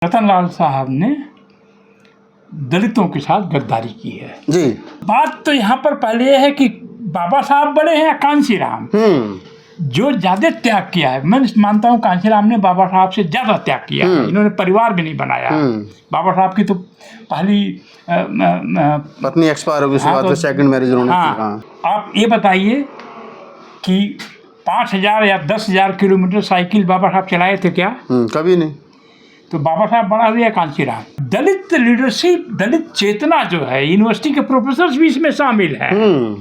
रतन लाल साहब ने दलितों के साथ गद्दारी की है जी। बात तो यहाँ पर पहले यह है कि बाबा साहब बड़े हैं कांशीराम जो ज्यादा त्याग किया है। मैं मानता हूँ कांशीराम ने बाबा साहब से ज्यादा त्याग किया है। इन्होंने परिवार भी नहीं बनाया। बाबा साहब की तो पहली पत्नी एक्सपायर हो गई, उसके बाद फिर सेकंड मैरिज उन्होंने की। हाँ। आप ये बताइए कि 5,000 या 10,000 किलोमीटर साइकिल बाबा साहब चलाए थे क्या? कभी नहीं। तो बाबा साहब बना दिया कांशीराम। दलित लीडरशिप, दलित चेतना जो है, यूनिवर्सिटी के प्रोफेसर भी इसमें शामिल हैं।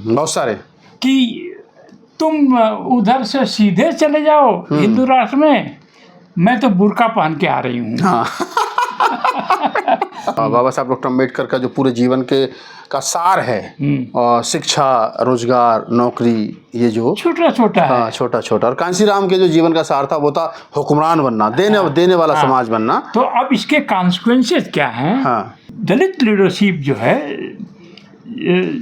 बहुत सारे। कि तुम उधर से सीधे चले जाओ हिंदू राष्ट्र में, मैं तो बुर्का पहन के आ रही हूँ। हाँ। बाबा साहब डॉक्टर अम्बेडकर का जो पूरे जीवन के का सार है, और शिक्षा, रोजगार, नौकरी, ये जो छोटा छोटा है। हाँ, छोटा छोटा। और कांशीराम के जो जीवन का सार था वो था हुक्मरान बनना, देने वाला समाज बनना। तो अब इसके कॉन्सिक्वेंसेस क्या हैं? हाँ। दलित लीडरशिप जो है,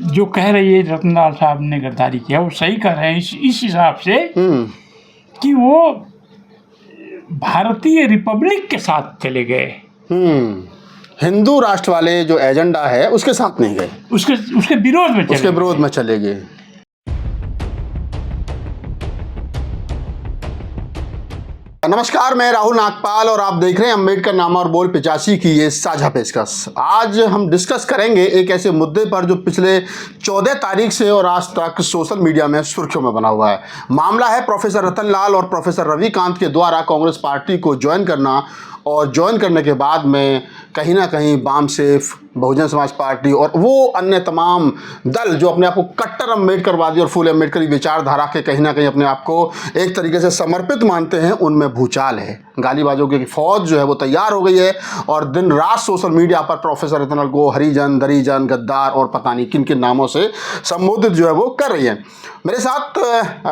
जो कह रही है रतनलाल साहब ने गद्दारी किया, वो सही कह रहे हैं इस हिसाब से कि वो भारतीय रिपब्लिक के साथ चले गए। हिंदू राष्ट्र वाले जो एजेंडा है उसके साथ नहीं गए, उसके विरोध में चले गए। नमस्कार, मैं राहुल नागपाल और आप देख रहे हैं अम्बेडकर नामा और बोल 85 की ये साझा पेशकश। आज हम डिस्कस करेंगे एक ऐसे मुद्दे पर जो पिछले 14 तारीख से और आज तक सोशल मीडिया में सुर्खियों में बना हुआ है। मामला है प्रोफेसर रतन लाल और प्रोफेसर रविकांत के द्वारा कांग्रेस पार्टी को ज्वाइन करना, और ज्वाइन करने के बाद में कहीं ना कहीं वामसेफ, बहुजन समाज पार्टी और वो अन्य तमाम दल जो अपने आप को कट्टर अम्बेडकरवादी और फुल अम्बेडकरी विचारधारा के कहीं ना कहीं अपने आप को एक तरीके से समर्पित मानते हैं, उनमें भूचाल है। गालीबाजों की फौज जो है वो तैयार हो गई है और दिन रात सोशल मीडिया पर प्रोफेसर रतन लाल को हरिजन, दरिजन, गद्दार और पता नहीं किन किन नामों से संबोधित जो है वो कर रही है। मेरे साथ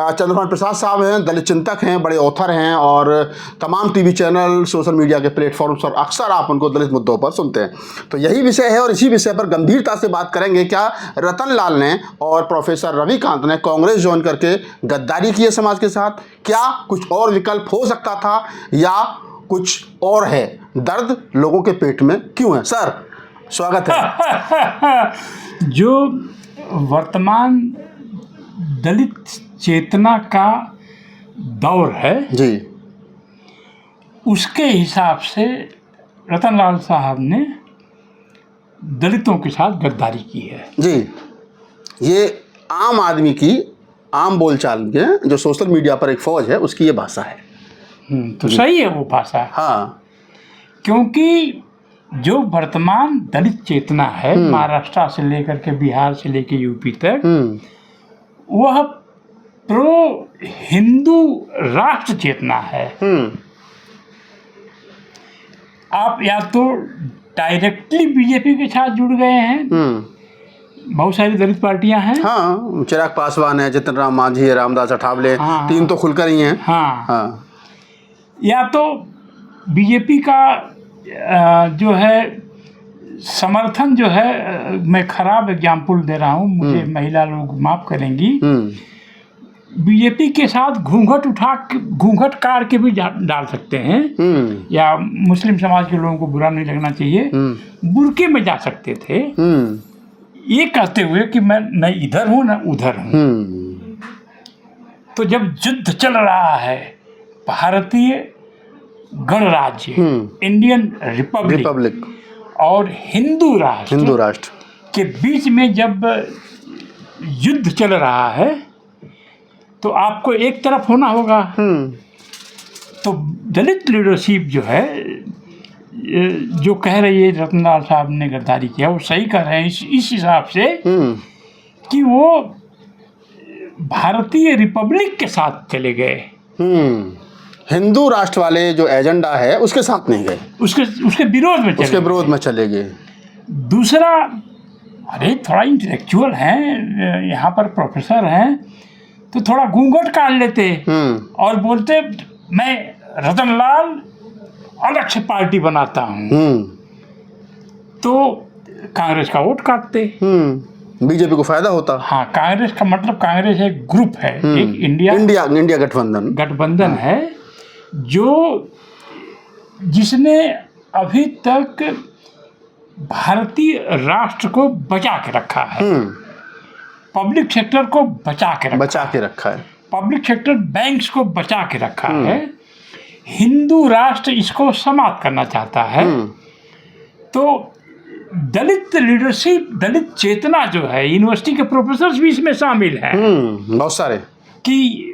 चंद्रभान प्रसाद साहब हैं, दलित चिंतक हैं, बड़े ऑथर हैं और तमाम टीवी चैनल, सोशल मीडिया के प्लेटफॉर्म्स पर अक्सर आप उनको दलित मुद्दों पर सुनते हैं। तो यही विषय है और इसी विषय पर गंभीरता से बात करेंगे। क्या रतन लाल ने और प्रोफेसर रविकांत ने कांग्रेस ज्वाइन करके गद्दारी की है समाज के साथ? क्या कुछ और विकल्प हो सकता था या कुछ और है? दर्द लोगों के पेट में क्यों है? सर, स्वागत है। जो वर्तमान दलित चेतना का दौर है जी, उसके हिसाब से रतनलाल साहब ने दलितों के साथ गद्दारी की है जी। ये आम आदमी की आम बोलचाल में जो सोशल मीडिया पर एक फौज है उसकी ये भाषा है। तो सही है वो भाषा। हाँ, क्योंकि जो वर्तमान दलित चेतना है महाराष्ट्र से लेकर के बिहार से लेकर यूपी तक, वह प्रो हिंदू राष्ट्र चेतना है। आप या तो डायरेक्टली बीजेपी के साथ जुड़ गए हैं, बहुत सारी दलित पार्टियां हैं। हाँ, चिराग पासवान है, जितन राम मांझी है, रामदास अठावले, हाँ, तीन तो खुलकर ही हैं। हाँ। या तो बीजेपी का जो है समर्थन जो है, मैं खराब एग्जाम्पल दे रहा हूँ, मुझे महिला लोग माफ करेंगी, बीजेपी के साथ घूंघट कार के भी डाल सकते हैं, या मुस्लिम समाज के लोगों को बुरा नहीं लगना चाहिए, बुरके में जा सकते थे, ये कहते हुए कि मैं न इधर हूँ न उधर हूँ। तो जब युद्ध चल रहा है भारतीय गणराज्य, इंडियन रिपब्लिक और हिंदू राष्ट्र के बीच में जब युद्ध चल रहा है तो आपको एक तरफ होना होगा। तो दलित लीडरशिप जो है, जो कह रही है रतनलाल साहब ने गद्दारी किया, वो सही कह रहे हैं इस हिसाब से कि वो भारतीय रिपब्लिक के साथ चले गए। हिंदू राष्ट्र वाले जो एजेंडा है उसके साथ नहीं गए, उसके विरोध में चले गए। दूसरा, अरे थोड़ा इंटेलेक्चुअल हैं, यहाँ पर प्रोफेसर हैं, तो थोड़ा घूंघट काट लेते और बोलते मैं रतनलाल अलग से पार्टी बनाता हूँ, तो कांग्रेस का वोट काटते, बीजेपी को फायदा होता। हाँ, कांग्रेस का मतलब कांग्रेस एक ग्रुप है, एक इंडिया गठबंधन है, जो जिसने अभी तक भारतीय राष्ट्र को बचा के रखा है, पब्लिक सेक्टर को बचा के रखा है, पब्लिक सेक्टर बैंक्स को बचा के रखा है। हिंदू राष्ट्र इसको समाप्त करना चाहता है। तो दलित लीडरशिप, दलित चेतना जो है, यूनिवर्सिटी के प्रोफेसर्स भी इसमें शामिल हैं, बहुत सारे, कि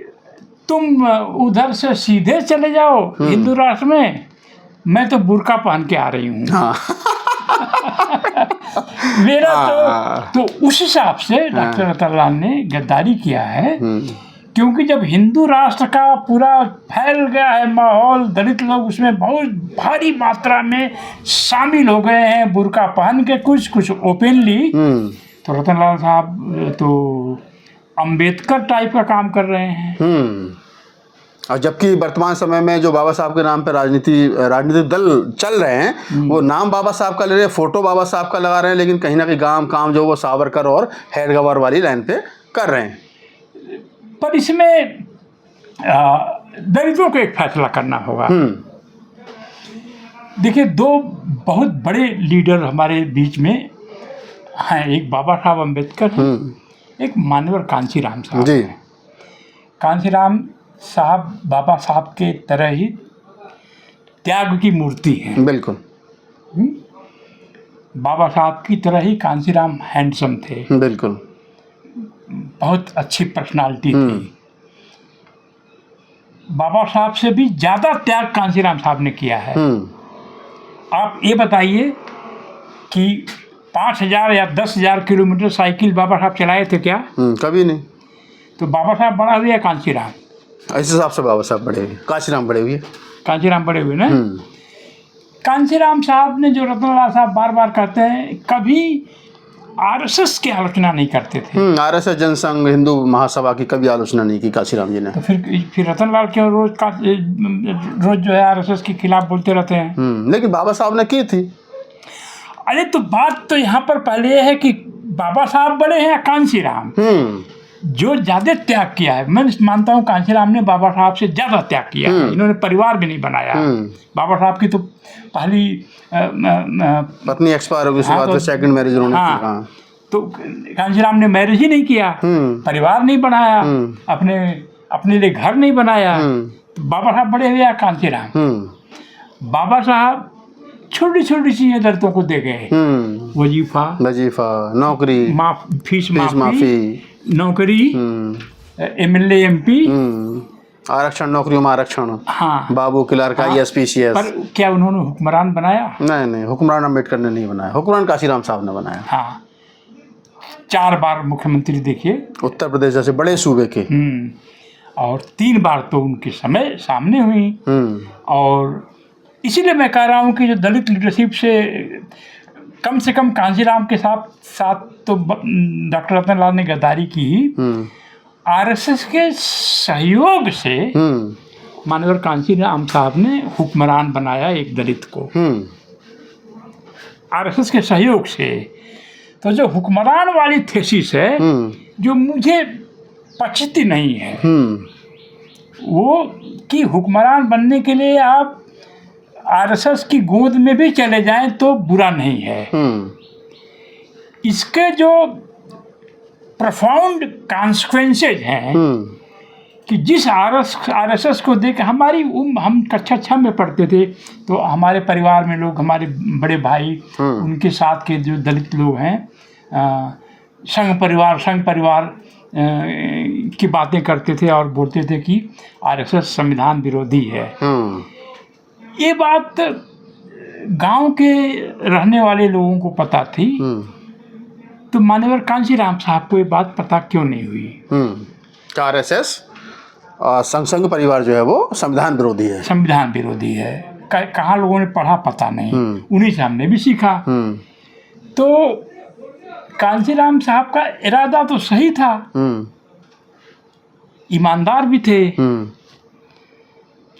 तुम उधर से सीधे चले जाओ हिंदू राष्ट्र में, मैं तो बुर्का पहन के आ रही हूँ। मेरा तो उस हिसाब से डॉक्टर रतनलाल ने गद्दारी किया है, क्योंकि जब हिंदू राष्ट्र का पूरा फैल गया है माहौल, दलित लोग उसमें बहुत भारी मात्रा में शामिल हो गए हैं बुर्का पहन के, कुछ ओपनली, तो रतनलाल साहब तो अंबेडकर टाइप का काम कर रहे हैं। और जबकि वर्तमान समय में जो बाबा साहब के नाम पे राजनीतिक दल चल रहे हैं, वो नाम बाबा साहब का ले रहे हैं, फोटो बाबा साहब का लगा रहे हैं, लेकिन कहीं ना कहीं काम जो वो सावरकर और हैदराबाद वाली लाइन पे कर रहे हैं। पर इसमें दलितों को एक फैसला करना होगा। देखिए, दो बहुत बड़े लीडर हमारे बीच में हैं, एक बाबा साहब अम्बेडकर हैं, एक मान्यवर कांशीराम साहब जी। कांशीराम साहब बाबा साहब के तरह ही त्याग की मूर्ति है। बिल्कुल। बाबा साहब की तरह ही कांशीराम हैंडसम थे। बिल्कुल। बहुत अच्छी पर्सनालिटी थी। बाबा साहब से भी ज़्यादा त्याग कांशीराम साहब ने किया है। आप ये बताइए कि 5,000 या 10,000 किलोमीटर साइकिल बाबा साहब चलाए थे क्या? कभी नहीं। तो बाबा साहब बड़ा हुए या कांशीराम? इस हिसाब से बाबा साहब बड़े हुए, कांशीराम बड़े हुए। कांशीराम बड़े हुए ना। कांशीराम साहब ने, जो रतनलाल साहब बार बार कहते हैं, कभी आरएसएस की आलोचना नहीं करते थे। आरएसएस जनसंघ हिंदू महासभा की कभी आलोचना नहीं की कांशीराम जी ने। तो फिर रतनलाल क्यों रोज जो है आरएसएस के खिलाफ बोलते रहते हैं? लेकिन बाबा साहब ने की थी। अरे तो बात तो यहाँ पर पहले है कि बाबा साहब बड़े हैं या कांशीराम? जो ज्यादा त्याग किया है, मैं मानता हूँ कांशीराम ने बाबा साहब से ज्यादा त्याग किया है। इन्होंने परिवार भी नहीं बनाया। बाबा साहब की तो पहली पत्नी एक्सपायर हो गई, उसके बाद सेकंड मैरिज उन्होंने की। तो कांशीराम ने मैरिज ही नहीं किया, परिवार नहीं बनाया, अपने लिए घर नहीं बनाया। तो बाबा साहब बड़े हुए या कांशीराम? बाबा साहब छोटी छोटी चीजें दलितों को दे गए, वजीफा, नौकरी, फीस माफी, नौकरी, एमएलए, एमपी, आरक्षण, नौकरियों में आरक्षण। हाँ, बाबू क्लार्क, ISPCS। पर क्या उन्होंने हुक्मरान बनाया? नहीं, हुक्मरान अम्बेडकर ने नहीं बनाया, हुक्मरान कांशीराम साहब ने बनाया। हाँ, 4 बार मुख्यमंत्री देखिए उत्तर प्रदेश जैसे बड़े सूबे के। और 3 बार तो उनके समय सामने हुई। और इसीलिए मैं कह रहा हूँ कि जो दलित लीडरशिप से कम कांशीराम के साथ तो डॉक्टर रतनलाल ने गद्दारी की। आरएसएस के सहयोग से मानवर कांशीराम साहब ने हुक्मरान बनाया एक दलित को, आरएसएस के सहयोग से। तो जो हुक्मरान वाली थीसिस है, जो मुझे पचती नहीं है, वो कि हुक्मरान बनने के लिए आप आरएसएस की गोद में भी चले जाएं तो बुरा नहीं है। इसके जो प्रोफाउंड कॉन्सिक्वेंसेज हैं कि जिस आरएसएस को देख हम कक्षा 6 में पढ़ते थे, तो हमारे परिवार में लोग, हमारे बड़े भाई, उनके साथ के जो दलित लोग हैं, संघ परिवार की बातें करते थे और बोलते थे कि आरएसएस संविधान विरोधी है। ये बात गांव के रहने वाले लोगों को पता थी। तो मान्यवर कांशीराम साहब को ये बात पता क्यों नहीं हुई? आरएसएस संघ परिवार जो है वो संविधान विरोधी है। कहाँ लोगों ने पढ़ा पता नहीं, उन्हीं से हमने भी सीखा। तो कांशीराम साहब का इरादा तो सही था, ईमानदार भी थे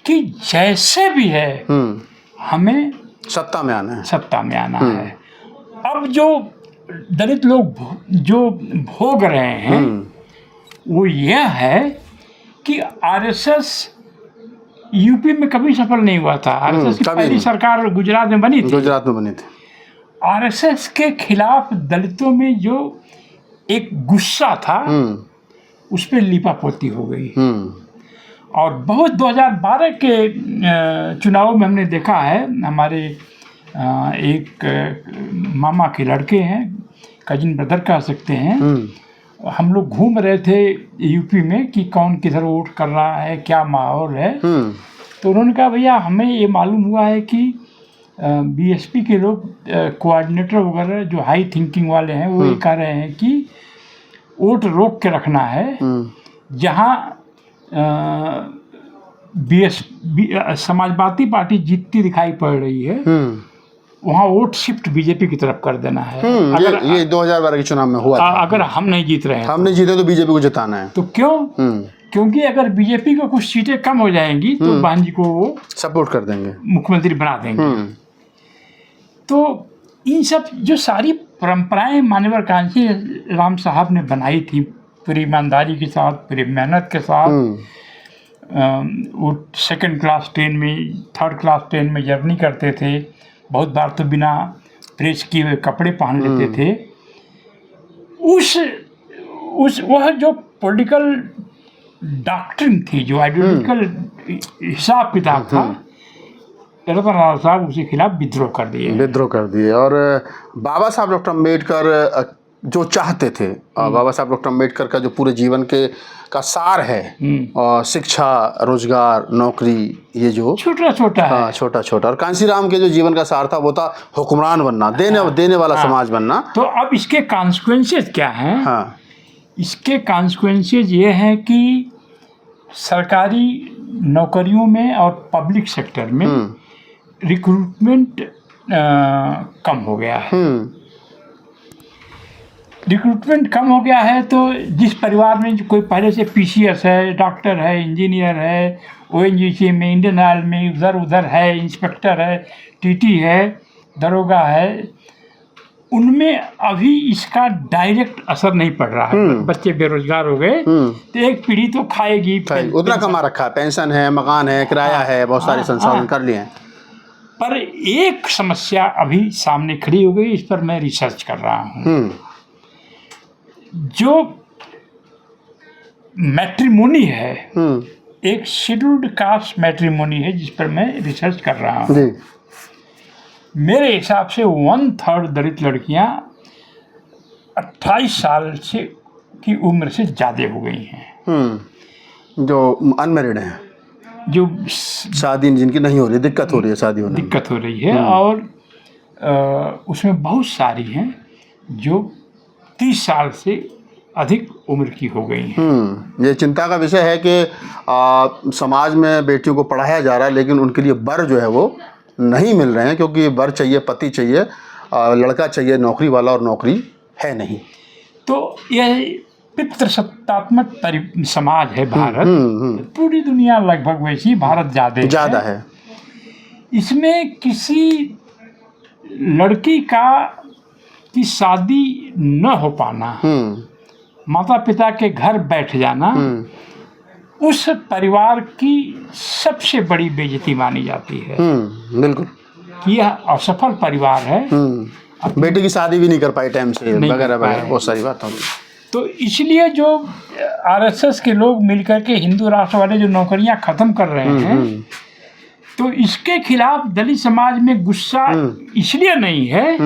कि जैसे भी है हमें सत्ता में आना है। अब जो दलित लोग जो भोग रहे हैं वो यह है कि आरएसएस यूपी में कभी सफल नहीं हुआ था। आरएसएस की कभी पहली नहीं। सरकार गुजरात में बनी थी। गुजरात में बने थे। आरएसएस के खिलाफ दलितों में जो एक गुस्सा था उस पर लिपापोती हो गई। और बहुत 2012 के चुनाव में हमने देखा है, हमारे एक मामा के लड़के हैं, कजिन ब्रदर कह सकते हैं, हम लोग घूम रहे थे यूपी में कि कौन किधर वोट कर रहा है, क्या माहौल है। तो उन्होंने कहा भैया हमें ये मालूम हुआ है कि बीएसपी के लोग कोऑर्डिनेटर वगैरह जो हाई थिंकिंग वाले हैं वो ये कह रहे हैं कि वोट रोक के रखना है, जहाँ समाजवादी पार्टी जीतती दिखाई पड़ रही है वहाँ वोट शिफ्ट बीजेपी की तरफ कर देना है। अगर ये 2012 के चुनाव में हुआ था। अगर हम नहीं जीत रहे हैं, हम नहीं जीते तो बीजेपी को जिताना है। तो क्यों? क्योंकि अगर बीजेपी को कुछ सीटें कम हो जाएंगी तो बहन जी को वो सपोर्ट कर देंगे, मुख्यमंत्री बना देंगे। तो इन सब जो सारी परंपराएं मान्यवर कांची राम साहब ने बनाई थी पूरी ईमानदारी के साथ, पूरी मेहनत के साथ, वो सेकंड क्लास ट्रेन में, थर्ड क्लास ट्रेन में जर्नी करते थे, बहुत बार तो बिना प्रेस किए हुए कपड़े पहन लेते थे। वह जो पॉलिटिकल डॉक्ट्रिन थी, जो आइडियोलॉजिकल हिसाब किताब था, रतन लाल साहब उसके खिलाफ विद्रोह कर दिए। और बाबा साहब डॉक्टर अम्बेडकर जो चाहते थे, बाबा साहब डॉक्टर अम्बेडकर का जो पूरे जीवन का सार है, और शिक्षा, रोजगार, नौकरी, ये जो छोटा। और कांशीराम के जो जीवन का सार था वो था हुक्मरान बनना, देने वाला समाज बनना। तो अब इसके कॉन्सिक्वेंसेस क्या हैं? हाँ, इसके कॉन्सिक्वेंसेस ये हैं कि सरकारी नौकरियों में और पब्लिक सेक्टर में रिक्रूटमेंट कम हो गया है। रिक्रूटमेंट कम हो गया है तो जिस परिवार में कोई पहले से पीसीएस है, डॉक्टर है, इंजीनियर है, ओएनजीसी में, इंडियन ऑयल में, उधर है, इंस्पेक्टर है, टीटी है, दरोगा है, उनमें अभी इसका डायरेक्ट असर नहीं पड़ रहा है। बच्चे बेरोजगार हो गए तो एक पीढ़ी तो खाएगी, उतना कमा रखा है, पेंशन है, मकान है, किराया है, बहुत सारे संसाधन कर लिए हैं। पर एक समस्या अभी सामने खड़ी हो गई, इस पर मैं रिसर्च कर रहा हूँ। जो मैट्रिमोनी है, एक शेड्यूल्ड कास्ट मैट्रिमोनी है जिस पर मैं रिसर्च कर रहा हूँ। मेरे हिसाब से 1/3 दलित लड़कियां 28 साल से की उम्र से ज़्यादा हो गई हैं, जो अनमैरिड हैं, जो शादी जिनकी नहीं हो रही, दिक्कत हो रही है शादी होने में, दिक्कत हो रही है। और उसमें बहुत सारी हैं जो 30 साल से अधिक उम्र की हो गई हैं। ये चिंता का विषय है कि समाज में बेटियों को पढ़ाया जा रहा है, लेकिन उनके लिए वर जो है वो नहीं मिल रहे हैं, क्योंकि वर चाहिए, पति चाहिए, लड़का चाहिए नौकरी वाला, और नौकरी है नहीं। तो यह पितृसत्तात्मक समाज है भारत। पूरी दुनिया लगभग वैसी, भारत ज़्यादा है। इसमें किसी लड़की की शादी न हो पाना, माता पिता के घर बैठ जाना, उस परिवार की सबसे बड़ी बेइज्जती मानी जाती है। बिल्कुल, कि यह असफल परिवार है, बेटी की शादी भी नहीं कर पाई टाइम से, वगैरह वगैरह बहुत सारी बात होगी। तो इसलिए जो आरएसएस के लोग मिलकर के हिंदू राष्ट्र वाले जो नौकरियां खत्म कर रहे हैं, तो इसके खिलाफ दलित समाज में गुस्सा इसलिए नहीं है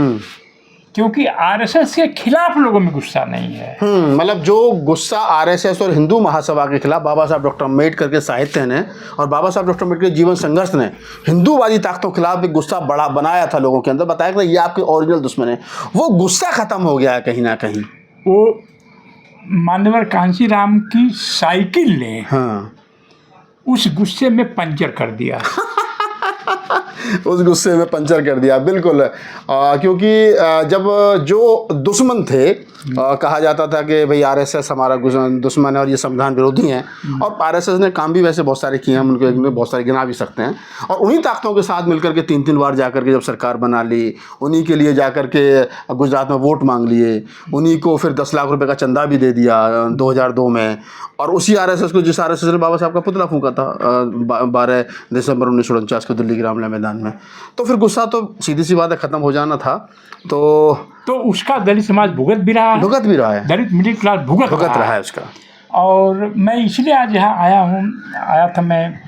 क्योंकि आरएसएस के खिलाफ लोगों में गुस्सा नहीं है। मतलब जो गुस्सा आरएसएस और हिंदू महासभा के खिलाफ बाबा साहब डॉक्टर अम्बेडकर के साहित्य ने और बाबा साहब डॉक्टर अम्बेडकर के जीवन संघर्ष ने हिंदूवादी ताकतों के खिलाफ एक गुस्सा बड़ा बनाया था लोगों के अंदर, बताया कि ये आपके ओरिजिनल दुश्मन है, वो गुस्सा खत्म हो गया है कहीं ना कहीं। वो मान्यवर कांशीराम की साइकिल ने उस गुस्से में पंचर कर दिया। उस गुस्से में पंचर कर दिया, बिल्कुल। क्योंकि जब जो दुश्मन थे, कहा जाता था कि भाई आरएसएस हमारा दुश्मन है और ये संविधान विरोधी हैं, और आरएसएस ने काम भी वैसे बहुत सारे किए हैं, हम उनके बहुत सारे गिना भी सकते हैं। और उन्हीं ताकतों के साथ मिलकर के 3-3 बार जाकर के जब सरकार बना ली, उन्हीं के लिए जाकर के गुजरात में वोट मांग लिए, उन्हीं को फिर 10 लाख रुपए का चंदा भी दे दिया 2002 में। और उसी आरएसएस को, जिस आरएसएस ने बाबा साहब का पुतला फूंका था 12 दिसंबर 1949 को दिल्ली के रामलीला मैदान में, तो फिर गुस्सा तो सीधी सी बात है ख़त्म हो जाना था। तो उसका दलित समाज भुगत भी रहा है, दलित मिडिल क्लास भुगत रहा है उसका। और मैं इसलिए आज यहाँ आया था मैं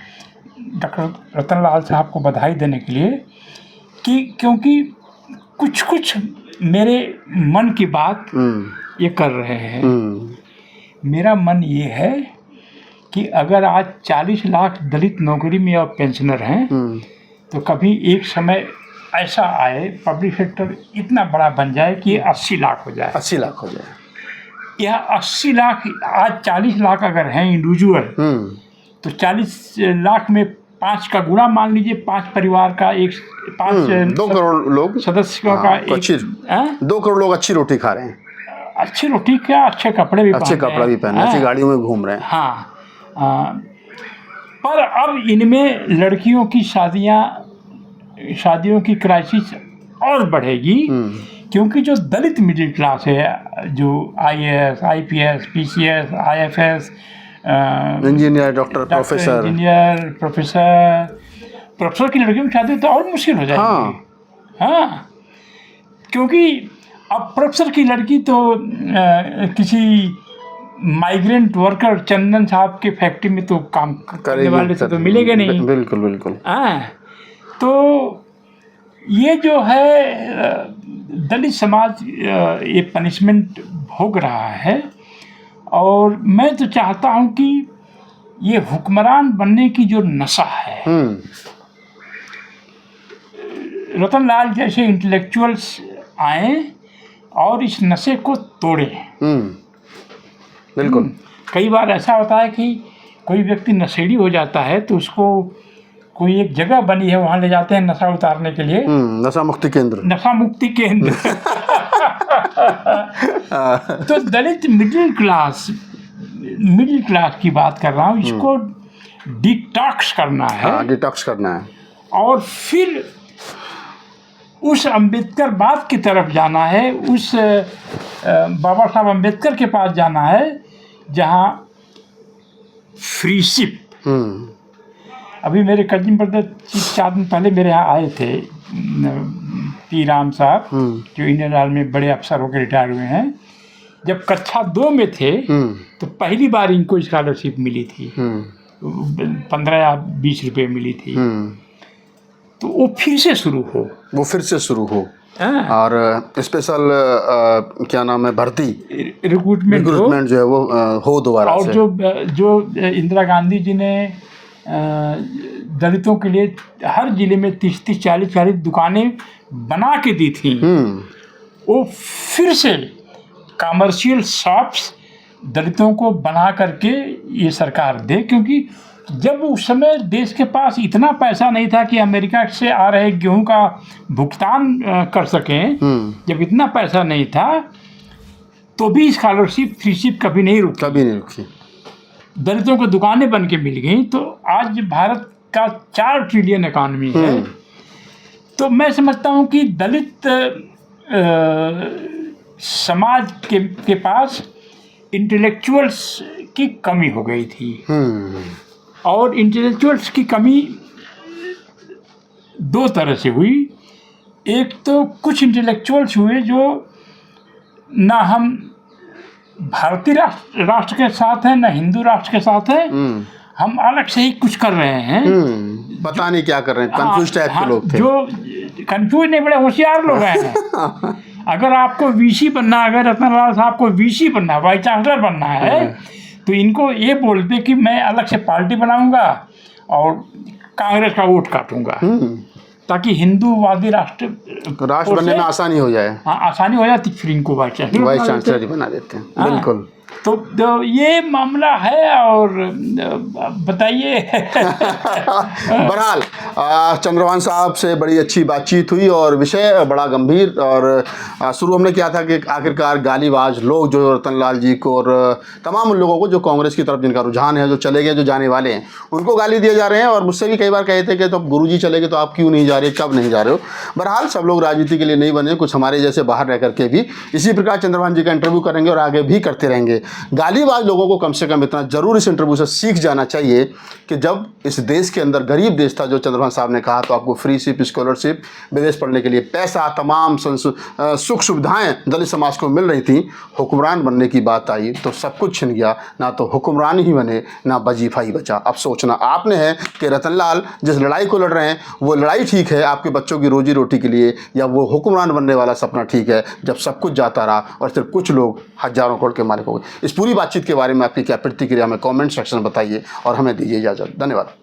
डॉक्टर रतनलाल साहब को बधाई देने के लिए, कि क्योंकि कुछ मेरे मन की बात ये कर रहे हैं। मेरा मन ये है कि अगर आज 40 लाख दलित नौकरी में और पेंशनर हैं, तो कभी एक समय ऐसा आए, पब्लिक सेक्टर इतना बड़ा बन जाए कि 80 लाख हो जाए। 80 लाख हो जाए। यह 80 लाख, आज 40 लाख अगर हैं इंडिविजुअल, तो 40 लाख में 5 का गुणा मान लीजिए, 5 परिवार का 2 करोड़ लोग सदस्यों का 2 करोड़ लोग अच्छी रोटी खा रहे हैं, अच्छी रोटी क्या, अच्छे कपड़े भी पहने, अच्छी गाड़ियों में घूम रहे हैं। हाँ, पर अब इनमें लड़कियों की शादियों की क्राइसिस और बढ़ेगी, क्योंकि जो दलित मिडिल क्लास है, जो IAS, IPS, PCS, IFS, engineer, doctor, professor की लड़कियों की शादी तो और मुश्किल हो जाएगी। हाँ, क्योंकि अब प्रोफेसर की लड़की तो किसी माइग्रेंट वर्कर चंदन साहब के फैक्ट्री में तो काम करने वाले से तो मिलेगा नहीं। बिल्कुल। हाँ, तो ये जो है दलित समाज ये पनिशमेंट भोग रहा है, और मैं तो चाहता हूँ कि ये हुक्मरान बनने की जो नशा है, रतनलाल जैसे इंटेलेक्चुअल्स आए और इस नशे को तोड़ें। बिल्कुल। कई बार ऐसा होता है कि कोई व्यक्ति नशेड़ी हो जाता है, तो उसको कोई एक जगह बनी है, वहाँ ले जाते हैं नशा उतारने के लिए, नशा मुक्ति केंद्र। तो दलित मिडिल क्लास की बात कर रहा हूँ, इसको डिटॉक्स करना है। और फिर उस अम्बेडकर बात की तरफ जाना है, उस बाबा साहब अम्बेडकर के पास जाना है, जहाँ फ्रीशिप। अभी मेरे कजिन ब्रदर 4 दिन पहले मेरे यहाँ आए थे, पी राम साहब, जो इंडियन आर्मी में बड़े अफसर होकर रिटायर हुए हैं। जब कक्षा 2 में थे, तो पहली बार इनको स्कॉलरशिप मिली थी, 15 या 20 रुपये मिली थी। तो वो फिर से शुरू हो, और स्पेशल क्या नाम है, भर्ती, रिक्रूटमेंट जो है वो हो दोबारा से। और जो इंदिरा गांधी जी ने दलितों के लिए हर जिले में 30-30, 40-40 दुकानें बना के दी थी, वो फिर से कमर्शियल शॉप्स दलितों को बना करके ये सरकार दे। क्योंकि जब उस समय देश के पास इतना पैसा नहीं था कि अमेरिका से आ रहे गेहूं का भुगतान कर सकें, जब इतना पैसा नहीं था, तो भी स्कॉलरशिप फ्रीशिप कभी नहीं रुकी। दलितों को दुकानें बन के मिल गई। तो आज भारत का 4 ट्रिलियन इकॉनमी है। तो मैं समझता हूँ कि दलित समाज के पास इंटेलेक्चुअल्स की कमी हो गई थी, और इंटेलेक्चुअल्स की कमी 2 तरह से हुई। एक तो कुछ इंटेलेक्चुअल्स हुए जो ना हम भारतीय राष्ट्र के साथ हैं, ना हिंदू राष्ट्र के साथ हैं, हम अलग से ही कुछ कर रहे हैं, पता नहीं क्या कर रहे हैं, कंफ्यूज टाइप के लोग थे। जो कंफ्यूज नहीं, बड़े होशियार लोग हैं। अगर आपको वीसी बनना, अगर रतनलाल साहब को वीसी बनना है, वाइस चांसलर बनना है, तो इनको ये बोलते कि मैं अलग से पार्टी बनाऊंगा और कांग्रेस का वोट काटूंगा, ताकि हिंदूवादी राष्ट्र बनने में आसानी हो जाए। हाँ, आसानी हो जाती, फिर इनको वाइस चांसलर बना देते हैं। बिल्कुल। तो ये मामला है। और बताइए। बहरहाल चंद्रभान साहब से बड़ी अच्छी बातचीत हुई और विषय बड़ा गंभीर। और शुरू हमने किया था कि आखिरकार गालीबाज लोग जो रतनलाल जी को और तमाम उन लोगों को जो कांग्रेस की तरफ जिनका रुझान है, जो चले गए, जो जाने वाले हैं, उनको गाली दिए जा रहे हैं। और मुझसे भी कई बार कहे थे कि तो गुरुजी चले गए तो आप क्यों नहीं जा रहे, कब नहीं जा रहे हो। बहरहाल सब लोग राजनीति के लिए नहीं बने, कुछ हमारे जैसे बाहर रह करके भी इसी प्रकार चंद्रभान जी का इंटरव्यू करेंगे और आगे भी करते रहेंगे। गालीबाज लोगों को कम से कम इतना जरूर इस इंटरव्यू से सीख जाना चाहिए कि जब इस देश के अंदर गरीब देश था, जो चंद्रभान साहब ने कहा, तो आपको फ्री शिप, स्कॉलरशिप, विदेश पढ़ने के लिए पैसा, तमाम सुख सुविधाएं दलित समाज को मिल रही थी। हुक्मरान बनने की बात आई तो सब कुछ छिन गया, ना तो हुक्मरान ही बने ना वजीफा ही बचा। अब सोचना आपने है कि रतनलाल जिस लड़ाई को लड़ रहे हैं वो लड़ाई ठीक है आपके बच्चों की रोजी रोटी के लिए, या वो हुक्मरान बनने वाला सपना ठीक है जब सब कुछ जाता रहा और सिर्फ कुछ लोग हजारों करोड़ के मालिक हो गए। इस पूरी बातचीत के बारे में आपकी क्या प्रतिक्रिया, हमें कमेंट सेक्शन में बताइए और हमें दीजिए इजाज़त। धन्यवाद।